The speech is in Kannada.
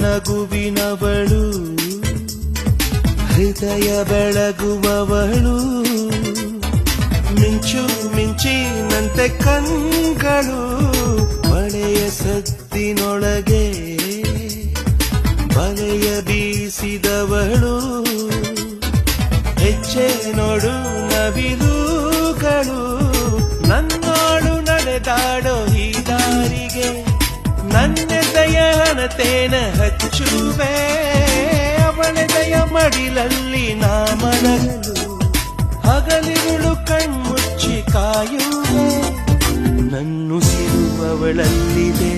ನಗುವಿನವಳು ಹೃದಯ ಬೆಳಗುವವಳು ಮಿಂಚು ಮಿಂಚಿನಂತೆ ಕಣ್ಗಳು ಮಳೆಯ ಸದ್ದಿನೊಳಗೆ ಬಲೆಯ ಬೀಸಿದವಳು ಹೆಜ್ಜೆ ನೋಡು ನವಿಲುಗಳು ನನ್ನೋಡು ನಡೆದಾಡೋ ಈ ದಾರಿಗೆ ನನ್ನೆದೆಯ ಹಣತೇನ ಹಚ್ಚುವೆ ಅವಳೆದೆಯ ಮಡಿಲಲ್ಲಿ ನಾ ಮಲಗಲು ಹಗಲಿರುಳು ಕಣ್ಮುಚ್ಚಿ ಕಾಯುವೆ ನನ್ನುಸಿರುವವಳಲ್ಲಿದೆ